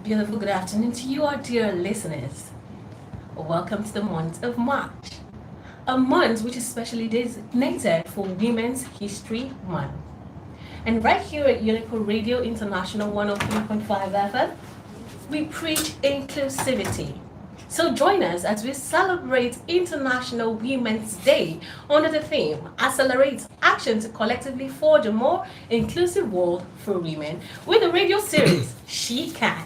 Beautiful good afternoon to you, our dear listeners. Welcome to the month of March, a month which is specially designated for Women's History Month. And right here at Unico Radio International 103.5 FM, we preach inclusivity. So join us as we celebrate International Women's Day under the theme Accelerate Action to Collectively Forge a More Inclusive World for Women with the radio series She Can.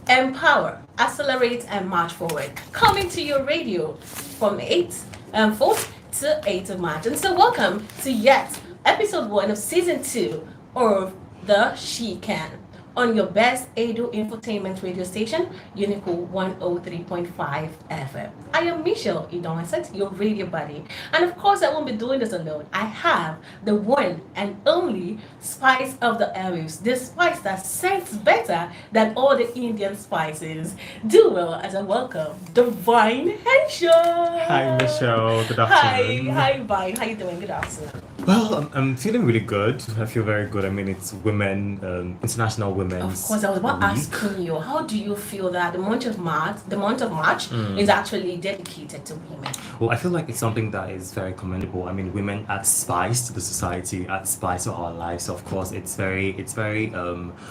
Empower, accelerate, and march forward. Coming to your radio from 4th to 8th of March. And so, welcome to yet episode 1 of season 2 of the She Can on your best Edu infotainment radio station, Unico 103.5 FM. I am Michelle Idonset, your radio buddy. And of course, I won't be doing this alone. I have the one and only spice of the airwaves, the spice that scents better than all the Indian spices. Do well as I welcome Divine Henshaw. Hi, Michelle. Good Hi, afternoon. hi, Vine. How you doing? Good afternoon. Well, I'm feeling really good. I feel very good. I mean, it's International Of Women's course, I was about Week. asking you, how do you feel that the month of March is actually dedicated to women? Well, I feel like it's something that is very commendable. I mean, women add spice to the society, add spice to our lives. So of course, it's very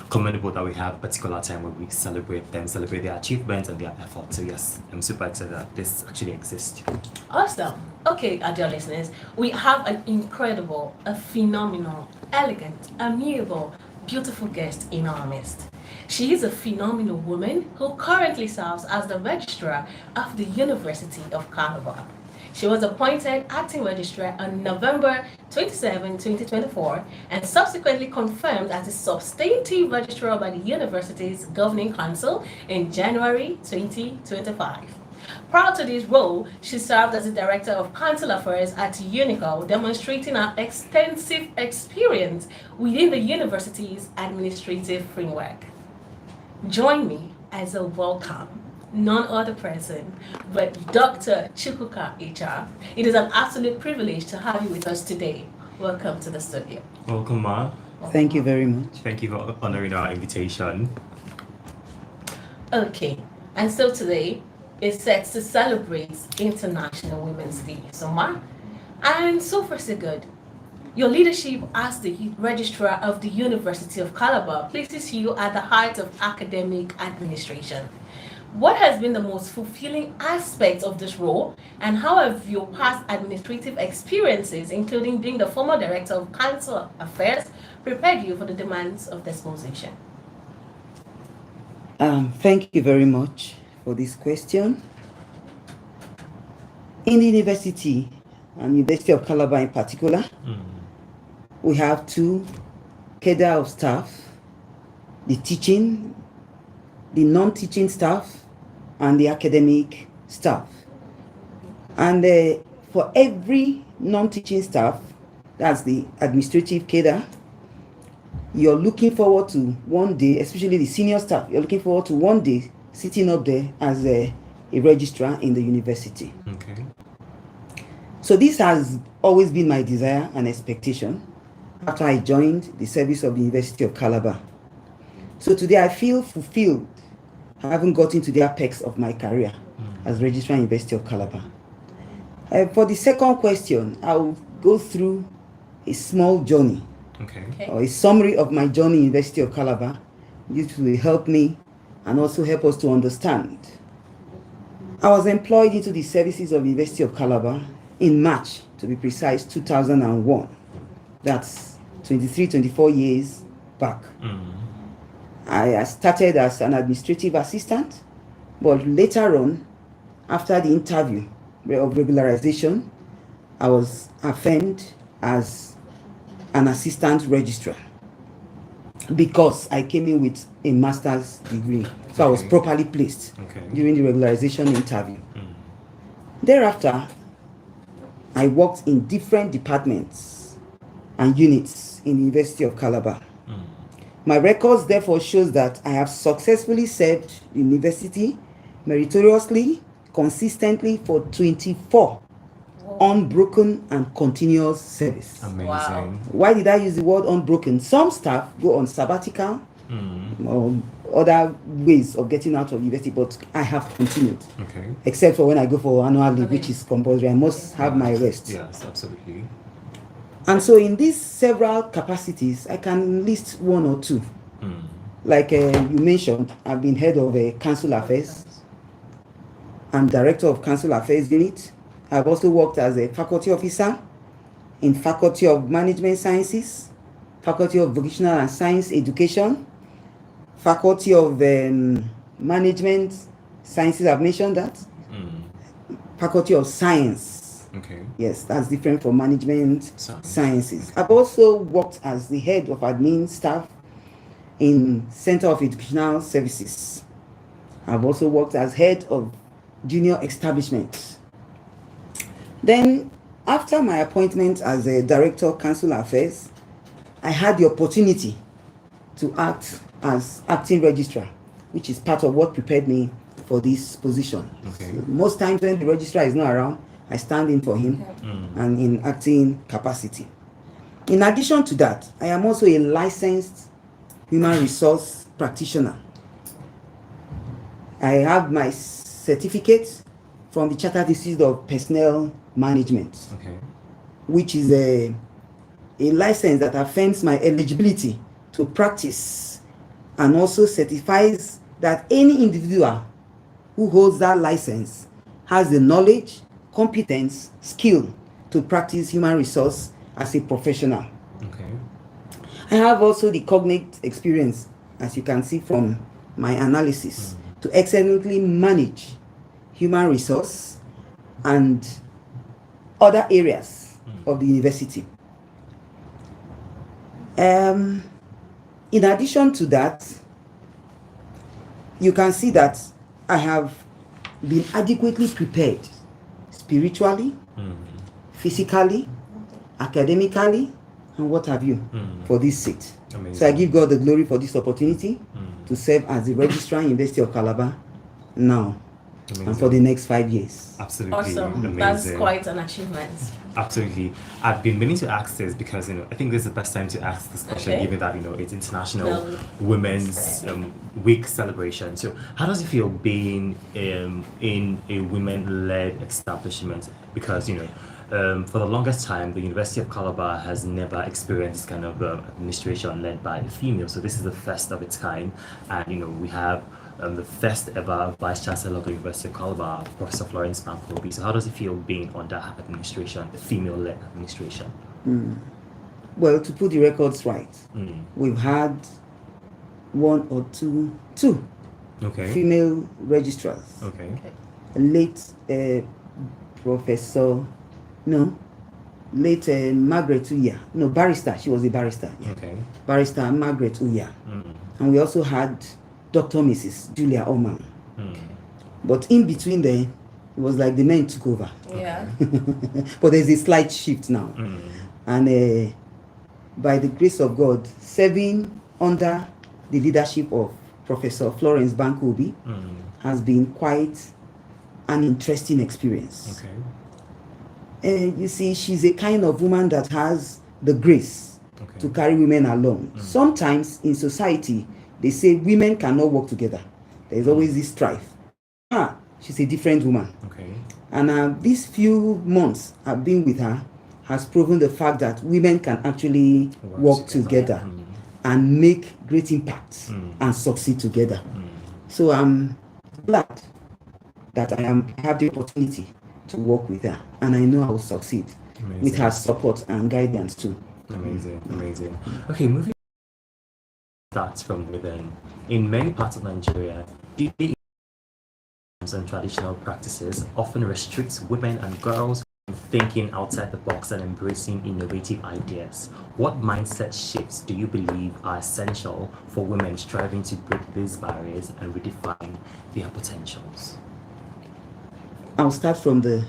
commendable that we have a particular time where we celebrate them, celebrate their achievements and their efforts. So yes, I'm super excited that this actually exists. Awesome. Okay, our dear listeners, we have an incredible, a phenomenal, elegant, amiable, beautiful guest in our midst. She is a phenomenal woman who currently serves as the registrar of the University of Calabar. She was appointed acting registrar on November 27, 2024, and subsequently confirmed as a substantive registrar by the university's governing council in January 2025. Prior to this role, she served as the Director of Council Affairs at UNICO, demonstrating her extensive experience within the university's administrative framework. Join me as I welcome none other person but Dr. Chukwuka Icha. It is an absolute privilege to have you with us today. Welcome to the studio. Welcome, Ma. Thank you very much. Thank you for honoring our invitation. Okay, and so today is set to celebrate International Women's Day. So, and so far so good. Your leadership as the registrar of the University of Calabar places you at the heart of academic administration. What has been the most fulfilling aspect of this role, and how have your past administrative experiences, including being the former director of council affairs, prepared you for the demands of this position? Thank you very much for this question. In the university, and University of Calabar in particular, we have two cadre of staff, the teaching, the non-teaching staff, and the academic staff. And for every non-teaching staff, that's the administrative cadre, you're looking forward to one day, especially the senior staff, you're looking forward to one day sitting up there as a registrar in the university. Okay. So this has always been my desire and expectation after I joined the service of the University of Calabar. So today I feel fulfilled, having gotten to the apex of my career as registrar in University of Calabar. For the second question, I'll go through a small journey Okay. or a summary of my journey in University of Calabar. This will help me and also help us to understand. I was employed into the services of the University of Calabar in March, to be precise, 2001. That's 23, 24 years back. I started as an administrative assistant, but later on, after the interview of regularization, I was affirmed as an assistant registrar because I came in with a master's degree. So I was properly placed during the regularization interview. Thereafter, I worked in different departments and units in the University of Calabar. My records therefore shows that I have successfully served the university meritoriously, consistently for 24 unbroken and continuous service. Amazing. Wow. Why did I use the word unbroken? Some staff go on sabbatical other ways of getting out of university, but I have continued. Okay. Except for when I go for annual leave, which is compulsory. I must have my rest. Yes, absolutely. And so in these several capacities, I can list one or two. Like you mentioned, I've been head of council affairs. I'm director of council affairs unit. I've also worked as a faculty officer in Faculty of Management Sciences, Faculty of Vocational and Science Education, Faculty of Management Sciences, I've mentioned that. Faculty of Science. Okay. Yes, that's different from Management Sciences. I've also worked as the head of admin staff in Center of Educational Services. I've also worked as head of junior establishment. Then, after my appointment as a director of council affairs, I had the opportunity to act as acting registrar, which is part of what prepared me for this position. Okay. So most times when the registrar is not around, I stand in for him and in acting capacity. In addition to that, I am also a licensed human resource practitioner. I have my certificate from the Chartered Institute of Personnel Management, which is a license that affirms my eligibility to practice and also certifies that any individual who holds that license has the knowledge, competence, skill to practice human resource as a professional. I have also the cognate experience, as you can see from my analysis, to excellently manage human resource and other areas of the university. In addition to that, you can see that I have been adequately prepared spiritually, physically, academically, and what have you for this seat. Amazing. So I give God the glory for this opportunity to serve as the registrar in University of Calabar now. Amazing. And for the next 5 years. Absolutely. Awesome. Amazing. That's quite an achievement. Absolutely. I've been meaning to ask this because I think this is the best time to ask this question, given that it's International Women's Week celebration. So, how does it feel being in a women-led establishment? Because for the longest time, the University of Calabar has never experienced kind of administration led by a female. So this is the first of its kind, and we have the first ever Vice Chancellor of the University of Calabar, Professor Florence Bankobi. So how does it feel being under her administration, the female-led administration? Well, to put the records right, we've had one or two female registrars. Late Margaret Uya. No, barrister. She was a barrister. Yeah. Barrister Margaret Uya. And we also had Dr. Mrs. Julia Oman. But in between there, it was like the men took over. Yeah. But there's a slight shift now. And by the grace of God, serving under the leadership of Professor Florence Bankobi has been quite an interesting experience. You see, she's a kind of woman that has the grace to carry women along. Sometimes in society, they say women cannot work together. There's always this strife. She's a different woman. And these few months I've been with her has proven the fact that women can actually work together and make great impact and succeed together. So I'm glad that I have the opportunity to work with her, and I know I will succeed with her support and guidance too. Amazing. Okay, moving starts from within. In many parts of Nigeria, deeply and traditional practices often restricts women and girls from thinking outside the box and embracing innovative ideas. What mindset shifts do you believe are essential for women striving to break these barriers and redefine their potentials? I'll start from the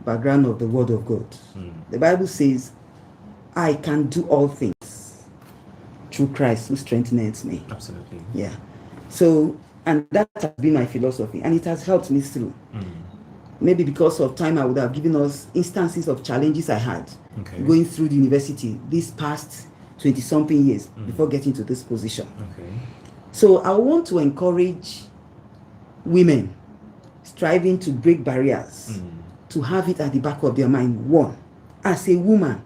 background of the Word of God. The Bible says, I can do all things through Christ who strengthens me. Absolutely. Yeah. So, and that has been my philosophy, and it has helped me through. Maybe because of time, I would have given us instances of challenges I had going through the university these past 20-something years before getting to this position. So I want to encourage women striving to break barriers to have it at the back of their mind. One, as a woman,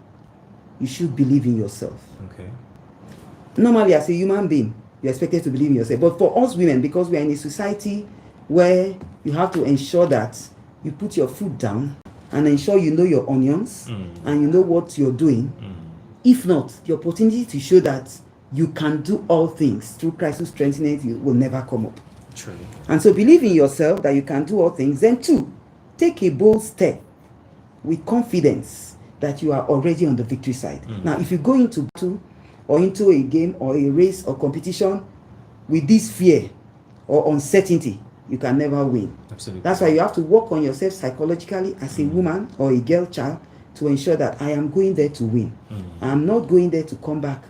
you should believe in yourself. Okay. Normally, as a human being, you're expected to believe in yourself. But for us women, because we are in a society where you have to ensure that you put your foot down and ensure you know your onions and you know what you're doing. If not, the opportunity to show that you can do all things through Christ who strengthens you will never come up. True. And so believe in yourself that you can do all things. Then two, take a bold step with confidence that you are already on the victory side. Now, if you go into battle or into a game or a race or competition with this fear or uncertainty, you can never win. Absolutely. That's why you have to work on yourself psychologically as a woman or a girl child to ensure that I am going there to win. I'm not going there to come back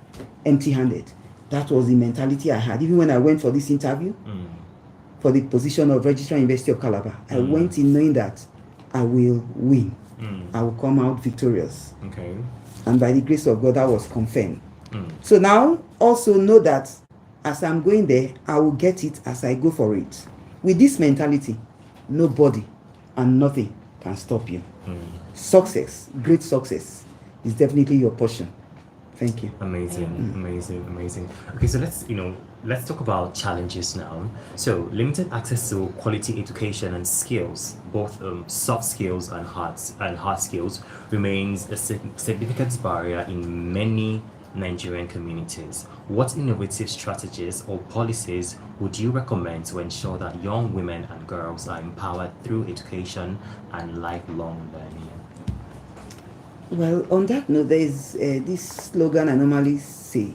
empty-handed. That was the mentality I had. Even when I went for this interview, for the position of Registrar University of Calabar, I went in knowing that I will win. I will come out victorious. Okay. And by the grace of God, that was confirmed. So now, also know that as I'm going there, I will get it as I go for it. With this mentality, nobody and nothing can stop you. Success, great success, is definitely your portion. Thank you. Amazing, amazing. Okay, so let's talk about challenges now. So limited access to quality education and skills, both soft skills and hard skills, remains a significant barrier in many Nigerian communities. What innovative strategies or policies would you recommend to ensure that young women and girls are empowered through education and lifelong learning? Well, on that note, there is this slogan I normally say,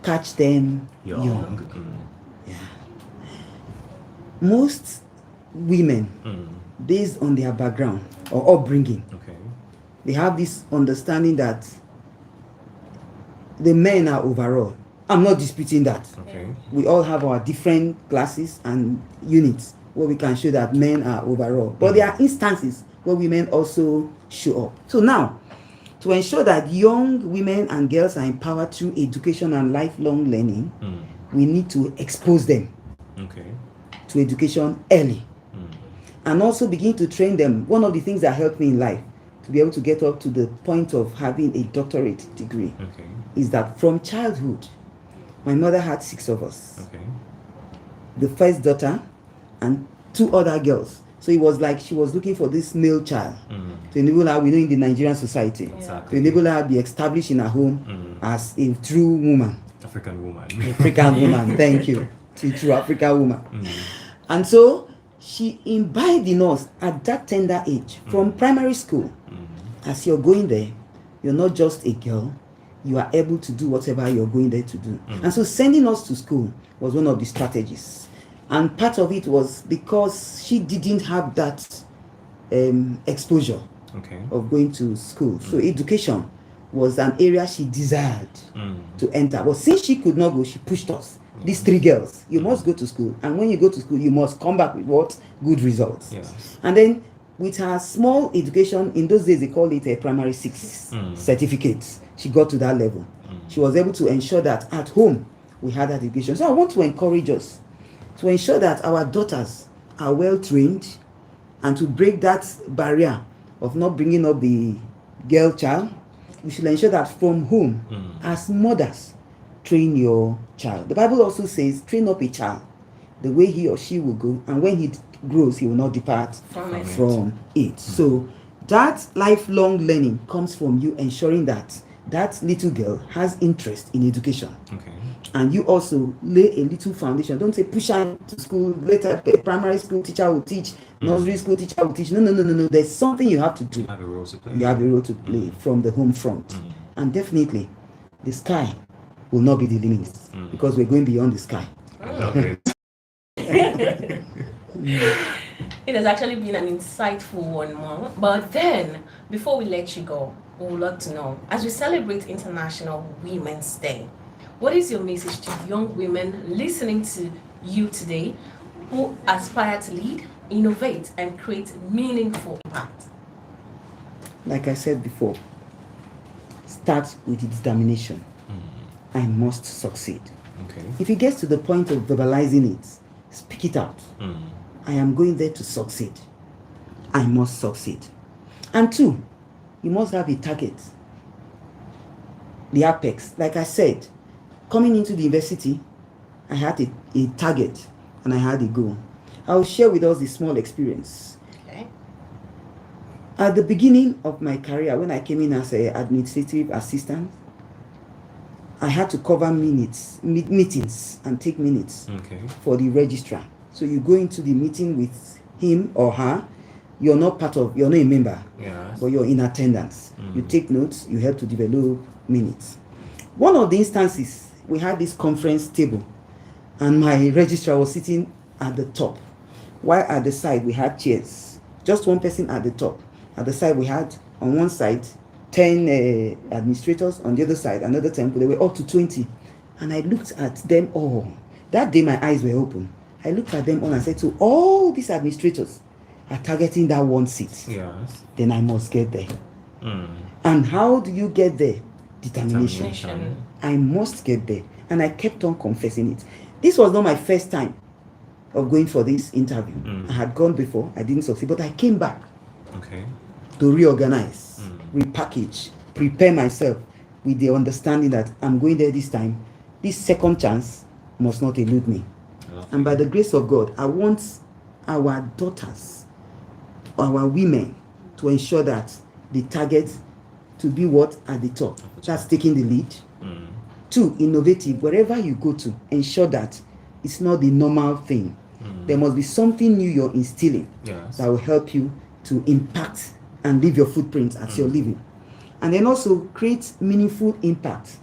catch them young. Yeah. Most women, based on their background or upbringing, they have this understanding that the men are overall. I'm not disputing that. We all have our different classes and units where we can show that men are overall. But there are instances where women also show up. So now, to ensure that young women and girls are empowered through education and lifelong learning, we need to expose them to education early. And also begin to train them. One of the things that helped me in life to be able to get up to the point of having a doctorate degree is that from childhood, my mother had 6 of us. The first daughter and 2 other girls. So it was like she was looking for this male child to enable her, we know in the Nigerian society, to enable her to be established in her home as a true woman. African woman, thank you. A true African woman. And so she imbibed in us at that tender age, from primary school. As you're going there, you're not just a girl, you are able to do whatever you're going there to do. And so sending us to school was one of the strategies. And part of it was because she didn't have that exposure of going to school. So education was an area she desired to enter. But since she could not go, she pushed us. These 3 girls, you must go to school. And when you go to school, you must come back with what? Good results. And then with her small education, in those days they call it a primary 6 certificate. She got to that level. She was able to ensure that at home we had that education. So I want to encourage us to ensure that our daughters are well trained and to break that barrier of not bringing up the girl child. We should ensure that from home, as mothers, train your child. The Bible also says, train up a child the way he or she will go, and when he grows, he will not depart from it. So that lifelong learning comes from you ensuring that that little girl has interest in education. And you also lay a little foundation. Don't say push her to school, later a primary school teacher will teach, nursery school teacher will teach. No. There's something you have to do. You have a role to play. You have a role to play from the home front. And definitely, the sky will not be the limit because we're going beyond the sky. I love it. It has actually been an insightful one, Mom. But then, before we let you go, we would love to know, as we celebrate International Women's Day, what is your message to young women listening to you today who aspire to lead, innovate, and create meaningful impact? Like I said before, start with determination. I must succeed. Okay. If it gets to the point of verbalizing it, speak it out. I am going there to succeed. I must succeed. And 2, you must have a target. The apex. Like I said, coming into the university, I had a target and I had a goal. I'll share with us a small experience. Okay. At the beginning of my career, when I came in as an administrative assistant, I had to cover meetings and take minutes for the registrar. So you go into the meeting with him or her, you're not a member, but you're in attendance. You take notes, you help to develop minutes. One of the instances, we had this conference table and my registrar was sitting at the top, while at the side we had chairs, just one person at the top. At the side we had, on one side, 10 administrators, on the other side another 10, they were up to 20. And I looked at them all. That day my eyes were open. I looked at them all and said, so all these administrators are targeting that one seat. Yes. Then I must get there. And how do you get there? Determination. I must get there. And I kept on confessing it. This was not my first time of going for this interview. I had gone before, I didn't succeed, but I came back to reorganize, repackage, prepare myself with the understanding that I'm going there this time. This second chance must not elude me. And by the grace of God, I want our daughters, our women, to ensure that the target to be what at the top. That's taking the lead. 2, innovative. Wherever you go to, ensure that it's not the normal thing. There must be something new you're instilling that will help you to impact and leave your footprint as you're living. And then also create meaningful impact.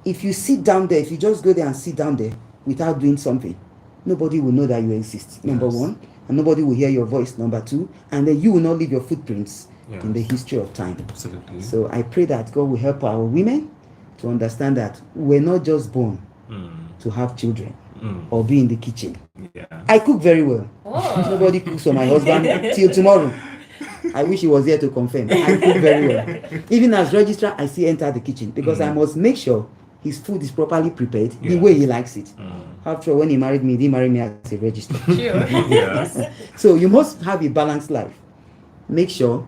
If you sit down there, if you just go there and sit down there without doing something, nobody will know that you exist, number 1, and nobody will hear your voice, number 2, and then you will not leave your footprints in the history of time. Absolutely. So I pray that God will help our women to understand that we're not just born to have children or be in the kitchen. I cook very well. Nobody cooks for my husband till tomorrow. I wish he was here to confirm. I cook very well. Even as registrar, I still enter the kitchen because I must make sure his food is properly prepared the way he likes it. After all, when he married me, he didn't marry me as a registrar. So you must have a balanced life. Make sure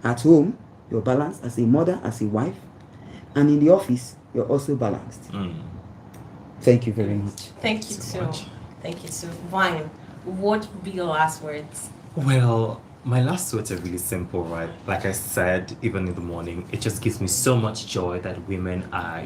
at home you're balanced as a mother, as a wife, and in the office you're also balanced. Thank you very much. Thank you too. Thank you too. Vine, what would be your last words? Well, my last words are really simple, right? Like I said, even in the morning, it just gives me so much joy that women are,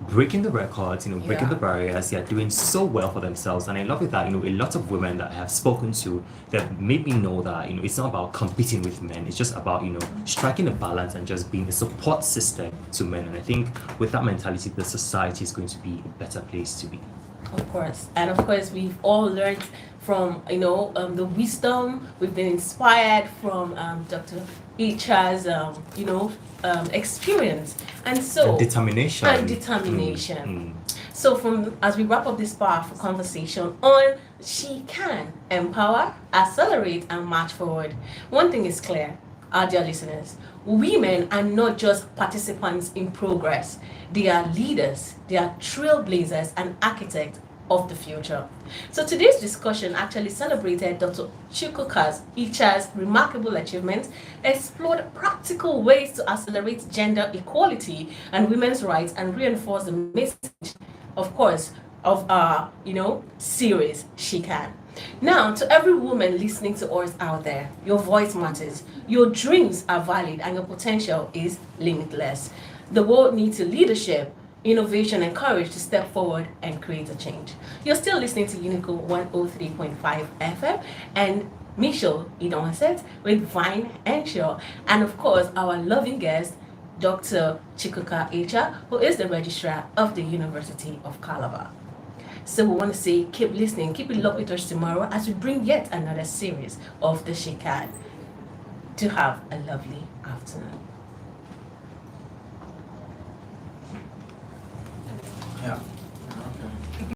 breaking the records, breaking the barriers. They are doing so well for themselves. And I love it that, a lot of women that I have spoken to that made me know that, it's not about competing with men. It's just about, striking a balance and just being a support system to men. And I think with that mentality, the society is going to be a better place to be. Of course. And of course, we've all learned from, the wisdom. We've been inspired from Dr. Icha's, experience. And so... determination. So as we wrap up this powerful conversation on She Can Empower, Accelerate, and March Forward, one thing is clear, our dear listeners, women are not just participants in progress. They are leaders, they are trailblazers and architects of the future. So today's discussion actually celebrated Dr. Chukwuka's, Icha's remarkable achievements, explored practical ways to accelerate gender equality and women's rights, and reinforce the message, of course, of our, series, She Can. Now, to every woman listening to us out there, your voice matters, your dreams are valid, and your potential is limitless. The world needs your leadership, innovation, and courage to step forward and create a change. You're still listening to Unico 103.5 FM and Michelle Idonset with Vine and Shaw, and of course our loving guest, Dr. Chukwuka Icha, who is the registrar of the University of Calabar. So we want to say keep listening, keep it locked with us tomorrow as we bring yet another series of the She Can. To have a lovely afternoon. Yeah.